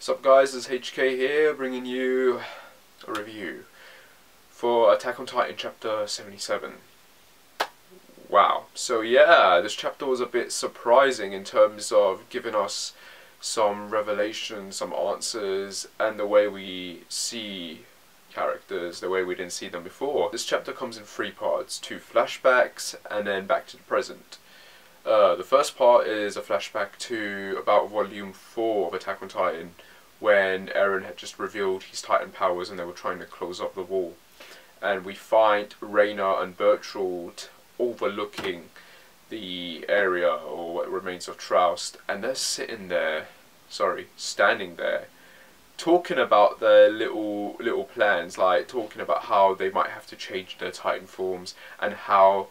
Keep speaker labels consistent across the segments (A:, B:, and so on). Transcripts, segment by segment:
A: What's up guys, it's HK here, bringing you a review for Attack on Titan chapter 77. Wow, so yeah, this chapter was a bit surprising in terms of giving us some revelations, some answers, and the way we see characters, the way we didn't see them before. This chapter comes in 3 parts, 2 flashbacks and then back to the present. The first part is a flashback to about volume 4 of Attack on Titan, when Eren had just revealed his Titan powers and they were trying to close up the wall. And we find Reiner and Bertolt overlooking the area, or what remains of Traust, and they're standing there, talking about their little plans, like talking about how they might have to change their Titan forms, and how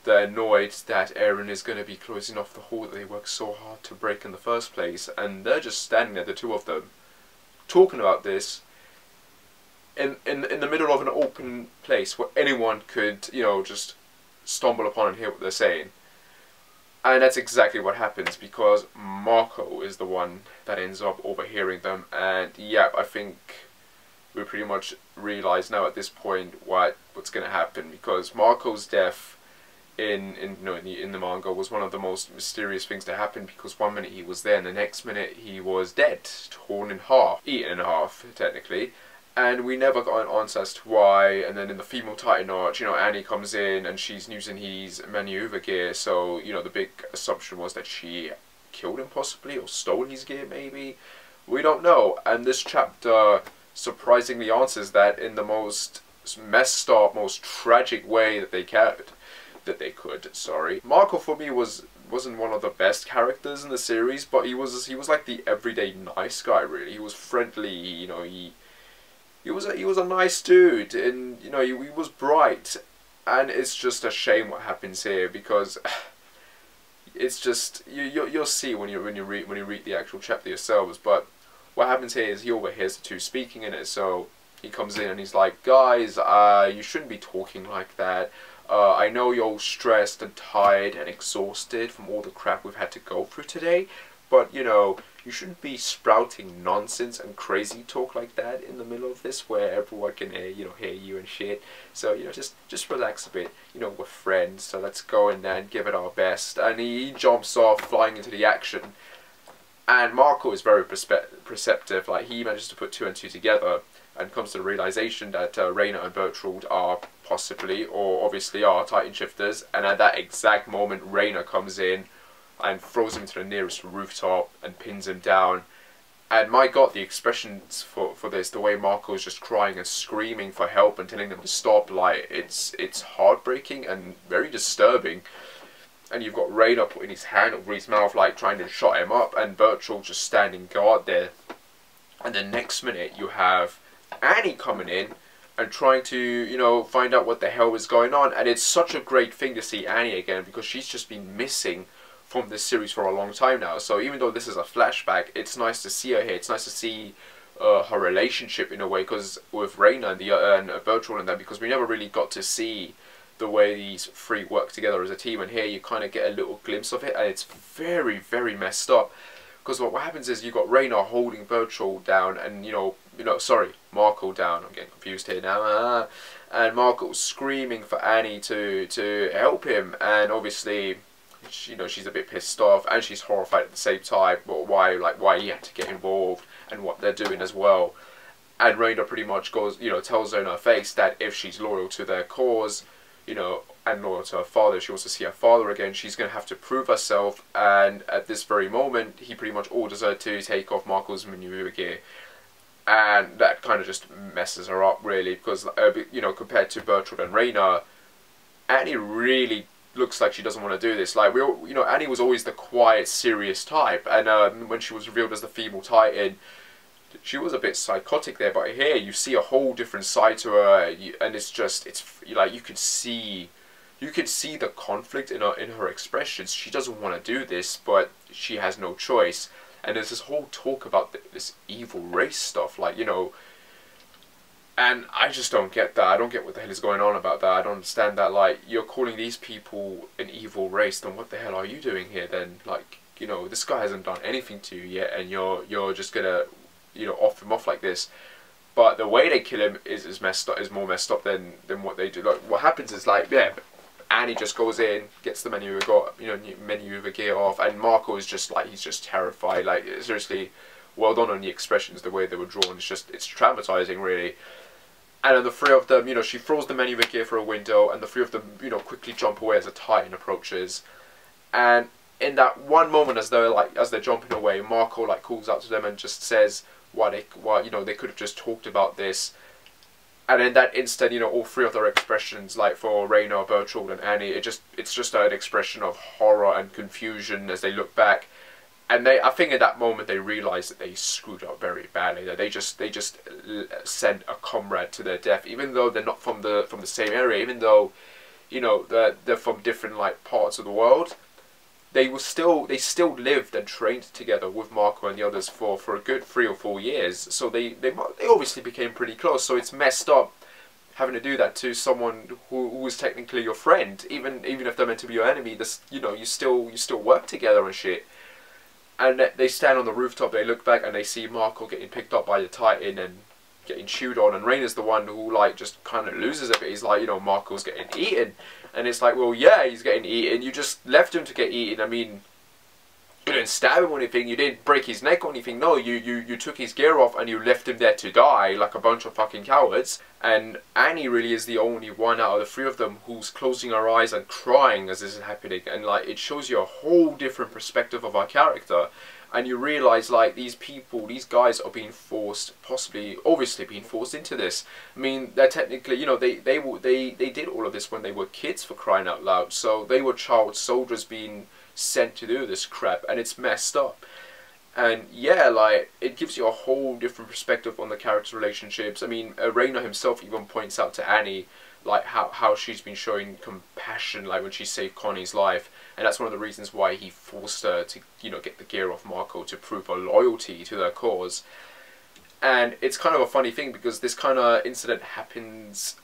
A: they're annoyed that Eren is going to be closing off the hole that they worked so hard to break in the first place. And they're just standing there, the two of them, talking about this in the middle of an open place where anyone could, you know, just stumble upon and hear what they're saying. And that's exactly what happens, because Marco is the one that ends up overhearing them. And yeah, I think we pretty much realize now at this point what's going to happen, because Marco's death in the manga was one of the most mysterious things to happen, because one minute he was there and the next minute he was dead, torn in half, eaten in half technically, and we never got an answer as to why. And then in the female Titan arc, you know, Annie comes in and she's using his maneuver gear, so you know the big assumption was that she killed him possibly, or stole his gear maybe, we don't know. And this chapter surprisingly answers that in the most messed up, most tragic way that they could. Marco for me wasn't one of the best characters in the series, but he was like the everyday nice guy. Really, he was friendly. You know, he was a nice dude, and you know he was bright. And it's just a shame what happens here, because it's just you'll see when you read the actual chapter yourselves. But what happens here is he overhears the two speaking in it, so he comes in and he's like, guys, you shouldn't be talking like that. I know you're all stressed and tired and exhausted from all the crap we've had to go through today, but you know, you shouldn't be sprouting nonsense and crazy talk like that in the middle of this, where everyone can hear you and shit. So you know, just relax a bit. You know, we're friends, so let's go in there and give it our best. And he jumps off, flying into the action. And Marco is very perceptive. Like, he manages to put 2 and 2 together and comes to the realization that Reiner and Bertolt are possibly, or obviously are, Titan shifters. And at that exact moment, Reiner comes in and throws him to the nearest rooftop and pins him down. And my god, the expressions for this, the way Marco is just crying and screaming for help and telling them to stop, like, it's heartbreaking and very disturbing. And you've got Reiner putting his hand over his mouth, like trying to shut him up, and Bertolt just standing guard there. And the next minute you have Annie coming in and trying to, you know, find out what the hell is going on. And it's such a great thing to see Annie again, because she's just been missing from this series for a long time now. So even though this is a flashback, it's nice to see her here. It's nice to see her relationship in a way, because with Reiner and Bertolt and that, because we never really got to see the way these 3 work together as a team, and here you kind of get a little glimpse of it, and it's very, very messed up. Because what happens is you got Reiner holding Bertolt down, and Marco down. I'm getting confused here now. And Marco screaming for Annie to help him, and obviously, you know, she's a bit pissed off and she's horrified at the same time. But why he had to get involved and what they're doing as well. And Reiner pretty much goes, you know, tells her in her face that if she's loyal to their cause, you know, and loyal to her father, she wants to see her father again, she's going to have to prove herself. And at this very moment, he pretty much orders her to take off Marco's maneuver gear. And that kind of just messes her up, really, because, you know, compared to Bertolt and Reiner, Annie really looks like she doesn't want to do this. Like, you know, Annie was always the quiet, serious type, and when she was revealed as the female Titan, she was a bit psychotic there. But here you see a whole different side to her, and it's like you could see the conflict in her expressions. She doesn't want to do this, but she has no choice. And there's this whole talk about this evil race stuff, like, you know, and I just don't get that. I don't get what the hell is going on about that. I don't understand that. Like, you're calling these people an evil race, then what the hell are you doing here then? Like, you know, this guy hasn't done anything to you yet, and you're just gonna, off him off like this. But the way they kill him is messed up, is more messed up than what they do. Like, what happens is, like, yeah, Annie just goes in, gets the menu maneuver gear off, and Marco is just like, he's just terrified. Like, seriously, well done on the expressions, the way they were drawn. It's traumatizing, really. And then the three of them, she throws the maneuver gear for a window, and the three of them, quickly jump away as a Titan approaches. And in that one moment, as they're jumping away, Marco like calls out to them and just says why they could have just talked about this. And in that instant, all three of their expressions, like for Raina, Bertold, and Annie, it's just an expression of horror and confusion as they look back. And I think at that moment they realise that they screwed up very badly. That they just sent a comrade to their death, even though they're not from the same area, even though they're from different like parts of the world. They still lived and trained together with Marco and the others for a good 3 or 4 years. So they obviously became pretty close. So it's messed up having to do that to someone who was technically your friend, even if they're meant to be your enemy. This you still work together and shit. And they stand on the rooftop. They look back and they see Marco getting picked up by the Titan and getting chewed on. And Raina's the one who like just kind of loses it. He's like, Marco's getting eaten. And it's like, well, yeah, he's getting eaten. You just left him to get eaten. I mean, you didn't stab him or anything. You didn't break his neck or anything. No, you took his gear off and you left him there to die like a bunch of fucking cowards. And Annie really is the only one out of the three of them who's closing her eyes and crying as this is happening. And like, it shows you a whole different perspective of our character. And you realise, like, these people, these guys are being forced, obviously being forced into this. I mean, they're technically, they did all of this when they were kids, for crying out loud. So they were child soldiers being sent to do this crap, and it's messed up. And yeah, like, it gives you a whole different perspective on the character relationships. I mean, Raina himself even points out to Annie, like, how she's been showing compassion, like, when she saved Connie's life. And that's one of the reasons why he forced her to, get the gear off Marco, to prove her loyalty to their cause. And it's kind of a funny thing, because this kind of incident happens,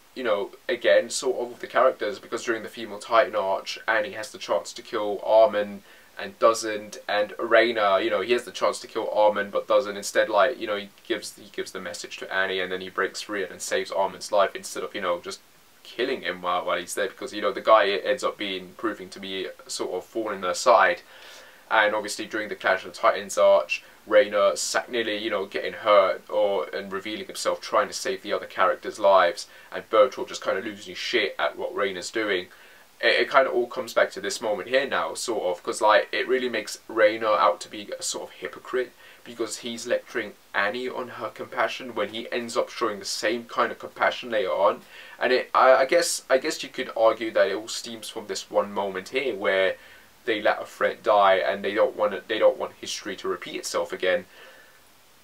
A: again, sort of with the characters, because during the Female Titan arch, Annie has the chance to kill Armin and doesn't, and Raina, he has the chance to kill Armin but doesn't. Instead, like, he gives the message to Annie, and then he breaks free and saves Armin's life instead of, just killing him while he's there, because the guy ends up proving to be sort of falling their side. And obviously during the Clash of the Titans arch, Raina nearly getting hurt and revealing himself, trying to save the other characters' lives, and Bertold just kind of losing his shit at what Raina's doing. It kind of all comes back to this moment here now, sort of, because like, it really makes Raina out to be a sort of hypocrite, because he's lecturing Annie on her compassion when he ends up showing the same kind of compassion later on. And I guess you could argue that it all stems from this one moment here where they let a friend die and they don't want history to repeat itself again.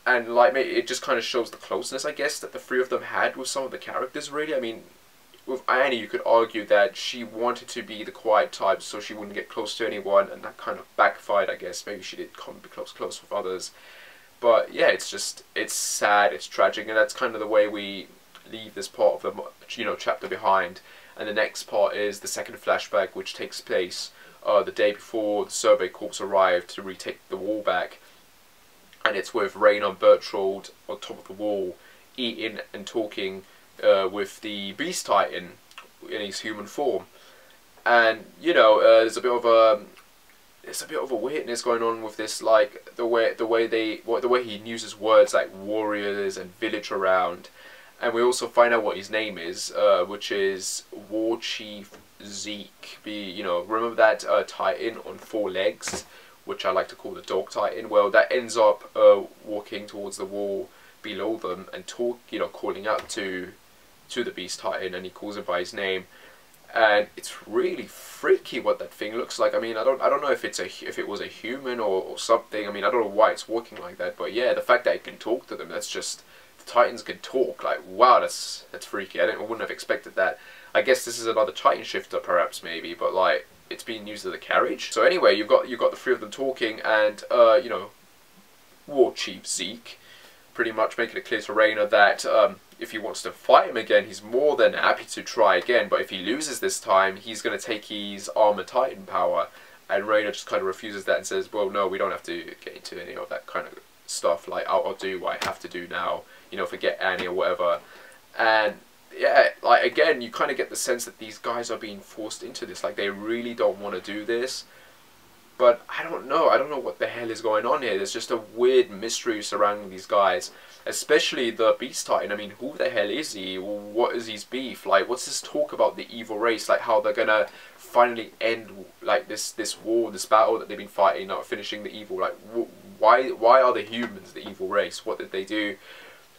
A: And like, it just kind of shows the closeness, I guess, that the three of them had with some of the characters, really. I mean, with Annie, you could argue that she wanted to be the quiet type so she wouldn't get close to anyone, and that kind of backfired, I guess. Maybe she did come be close with others. But yeah, it's sad, it's tragic, and that's kind of the way we leave this part of the chapter behind. And the next part is the second flashback, which takes place the day before the Survey Corps arrived to retake the wall back. And it's with Raina and Bertold on top of the wall, eating and talking with the Beast Titan in his human form. And there's a bit of a weirdness going on with this, like the way he uses words like warriors and village around. And we also find out what his name is, which is War Chief Zeke. Remember that Titan on 4 legs, which I like to call the Dog Titan? Well, that ends up walking towards the wall below them and calling out to the Beast Titan, and he calls him by his name. And it's really freaky what that thing looks like. I mean, I don't know if it was a human or something. I mean, I don't know why it's walking like that, but yeah, the fact that it can talk to them, that's just, the Titans can talk. Like, wow, that's freaky. I wouldn't have expected that. I guess this is another Titan shifter, perhaps, maybe, but like, it's being used as a carriage. So anyway, you've got the three of them talking, and War Chief Zeke pretty much making it clear to Raina that if he wants to fight him again, he's more than happy to try again, but if he loses this time, he's going to take his Armor Titan power. And Raina just kind of refuses that and says, well, no, we don't have to get into any of that kind of stuff, like I'll do what I have to do now, you know, forget Annie or whatever. And yeah, like again, you kind of get the sense that these guys are being forced into this, like they really don't want to do this. But I don't know what the hell is going on here. There's just a weird mystery surrounding these guys, especially the Beast Titan. I mean, who the hell is he? What is his beef? Like, what's this talk about the evil race? Like, how they're gonna finally end like this war, this battle that they've been fighting, not finishing the evil. Like, why are the humans the evil race? What did they do?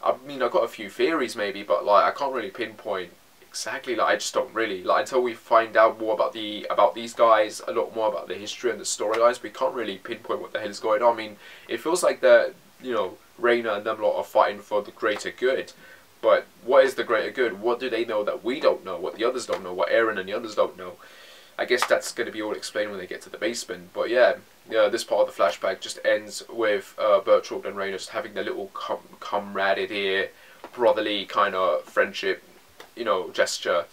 A: I mean, I've got a few theories maybe, but like I can't really pinpoint exactly. Like I just don't really like until we find out more about these guys, a lot more about the history and the storylines. We can't really pinpoint what the hell is going on. I mean, it feels like that, you know, Reina and them lot are fighting for the greater good. But what is the greater good? What do they know that we don't know? What the others don't know? What Eren and the others don't know? I guess that's going to be all explained when they get to the basement. But yeah, this part of the flashback just ends with Bertolt and Reina just having their little camaraderie, brotherly kind of friendship, you know, gesture.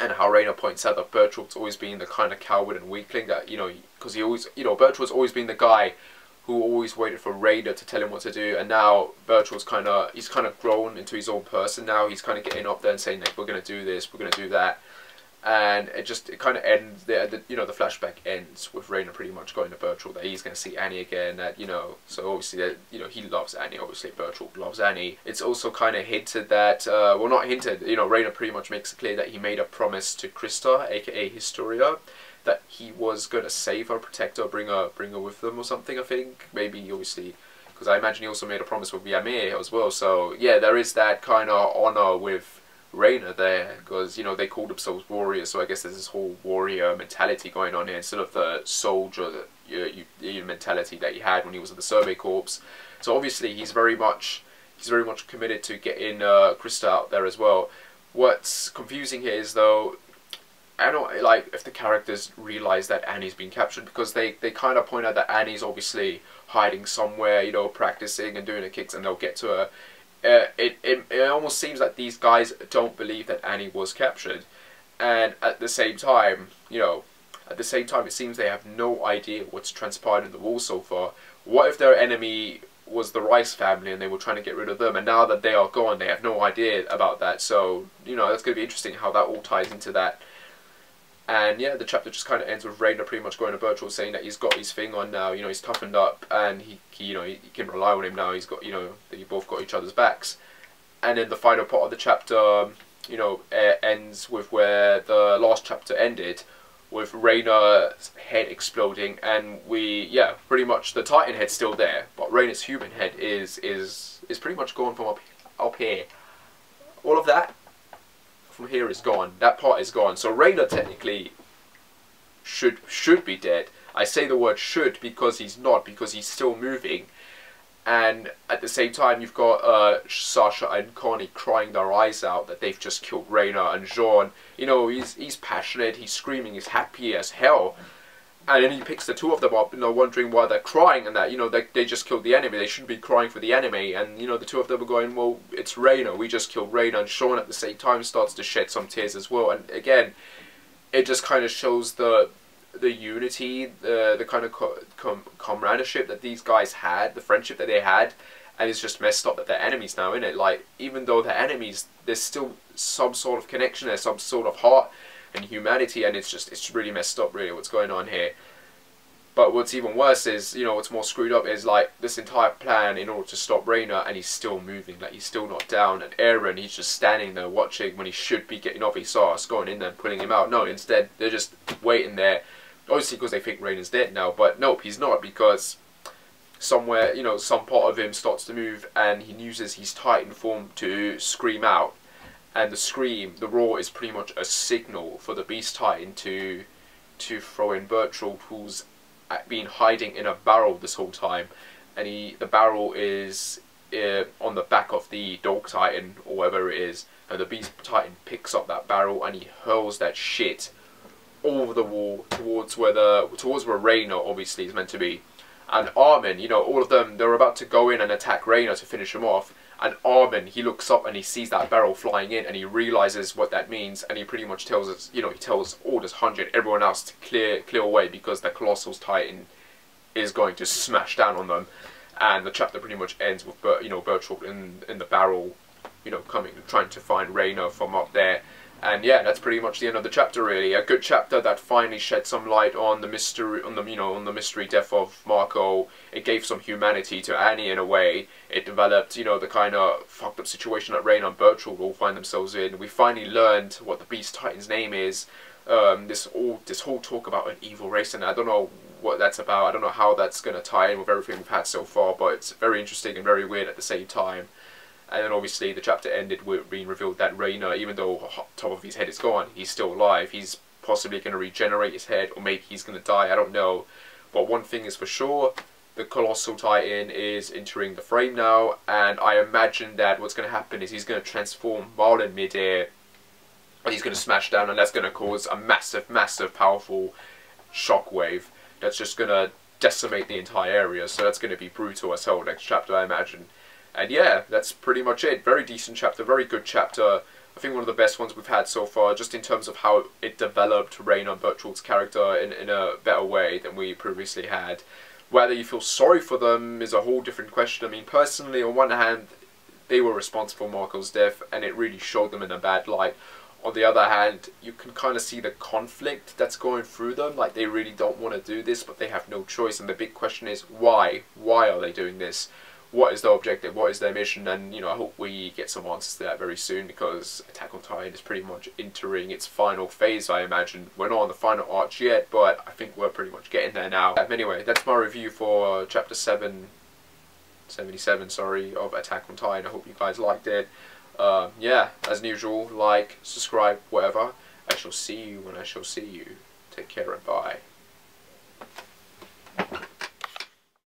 A: And how Reina points out that Bertolt's always been the kind of coward and weakling that, you know, because he always, you know, Bertolt's always been the guy who always waited for Reina to tell him what to do, and now Bertolt's he's kind of grown into his own person now. He's kind of getting up there and saying, like, we're going to do this, we're going to do that. And it kind of ends there. You know, the flashback ends with Reina pretty much going to Bertolt that he's going to see Annie again. That, you know, so obviously that, you know, he loves Annie. Obviously Bertolt loves Annie. It's also kind of hinted that, well, not hinted. You know, Reina pretty much makes it clear that he made a promise to Krista, aka Historia, that he was going to save her, protect her, bring her with them or something. I think maybe obviously. Because I imagine he also made a promise with Ymir as well. So yeah, there is that kind of honor with Reina there, because, you know, they call themselves warriors, so I guess there's this whole warrior mentality going on here instead of the soldier mentality that he had when he was in the Survey Corps. So obviously he's very much committed to getting Krista out there as well. What's confusing here is, though, I don't like if the characters realize that Annie's been captured, because they kind of point out that Annie's obviously hiding somewhere, you know, practicing and doing her kicks, and they'll get to her. It almost seems like these guys don't believe that Annie was captured, and at the same time, you know, it seems they have no idea what's transpired in the war so far. What if their enemy was the Rice family and they were trying to get rid of them, and now that they are gone, they have no idea about that? So, you know, that's going to be interesting how that all ties into that. And yeah, the chapter just kind of ends with Reina pretty much going to Bertolt saying that he's got his thing on now, you know, he's toughened up, and he you know, he can rely on him now. He's got, you know, that you both got each other's backs. And then the final part of the chapter, you know, ends with where the last chapter ended, with Reina's head exploding, and yeah, pretty much the Titan head's still there, but Reina's human head is pretty much gone from up here. All of that from here is gone. That part is gone. So Reina technically should be dead. I say the word should because he's not, because he's still moving. And at the same time, you've got Sasha and Connie crying their eyes out that they've just killed Reina, and Jean, you know, he's passionate, he's screaming, he's happy as hell. And then he picks the two of them up, you know, wondering why they're crying, and that, you know, they just killed the enemy, they shouldn't be crying for the enemy. And, you know, the two of them are going, well, it's Reina, we just killed Reina. And Sean at the same time starts to shed some tears as well. And again, it just kind of shows the unity, the kind of comradeship that these guys had, the friendship that they had. And it's just messed up that they're enemies now, innit? Like, even though they're enemies, there's still some sort of connection, there's some sort of heart and humanity, and it's really messed up, really, what's going on here. But what's even worse is, you know, what's more screwed up is, like, this entire plan in order to stop Reina, and he's still moving, like, he's still not down. And Eren, he's just standing there watching when he should be getting off his ass, going in there and pulling him out. No, instead, they're just waiting there, obviously because they think Reina's dead now, but nope, he's not, because somewhere, you know, some part of him starts to move, and he uses his Titan form to scream out. And the scream, the roar, is pretty much a signal for the Beast Titan to throw in Bertolt, who's been hiding in a barrel this whole time. And the barrel is on the back of the Dog Titan, or whatever it is. And the Beast Titan picks up that barrel and he hurls that shit over the wall towards where Reina obviously is meant to be. And Armin, you know, all of them, they're about to go in and attack Reina to finish him off. And Armin, he looks up and he sees that barrel flying in, and he realizes what that means, and he pretty much tells us, you know, he tells Orders 100, everyone else to clear away, because the Colossal Titan is going to smash down on them. and the chapter pretty much ends with Bertolt in the barrel, trying to find Reiner from up there. And yeah, that's pretty much the end of the chapter, really. A good chapter that finally shed some light on the mystery, on the mystery death of Marco. It gave some humanity to Annie in a way. It developed, the kind of fucked up situation that Reiner and Bertolt all find themselves in. We finally learned what the Beast Titan's name is. This whole talk about an evil race, and I don't know what that's about. I don't know how that's going to tie in with everything we've had so far, but it's very interesting and very weird at the same time. And then obviously the chapter ended with being revealed that Reiner, even though top of his head is gone, he's still alive. He's possibly going to regenerate his head, or maybe he's going to die, I don't know. But one thing is for sure, the Colossal Titan is entering the frame now, and I imagine that what's going to happen is he's going to transform Marlin midair, and he's going to smash down, and that's going to cause a massive, massive, powerful shockwave that's just going to decimate the entire area. So that's going to be brutal as hell next chapter, I imagine. And yeah, that's pretty much it. Very decent chapter, very good chapter. I think one of the best ones we've had so far, just in terms of how it developed Reiner and Bertolt's character in a better way than we previously had. Whether you feel sorry for them is a whole different question. I mean, personally, on one hand, they were responsible for Marco's death, and it really showed them in a bad light. On the other hand, you can kind of see the conflict that's going through them. Like, they really don't want to do this, but they have no choice. And the big question is, why? Why are they doing this? What is their objective? What is their mission? And, I hope we get some answers to that very soon, because Attack on Titan is pretty much entering its final phase, I imagine. We're not on the final arch yet, but I think we're pretty much getting there now. Anyway, that's my review for Chapter 77, sorry, of Attack on Titan. I hope you guys liked it. Yeah, as usual, like, subscribe, whatever. I shall see you when I shall see you. Take care and bye.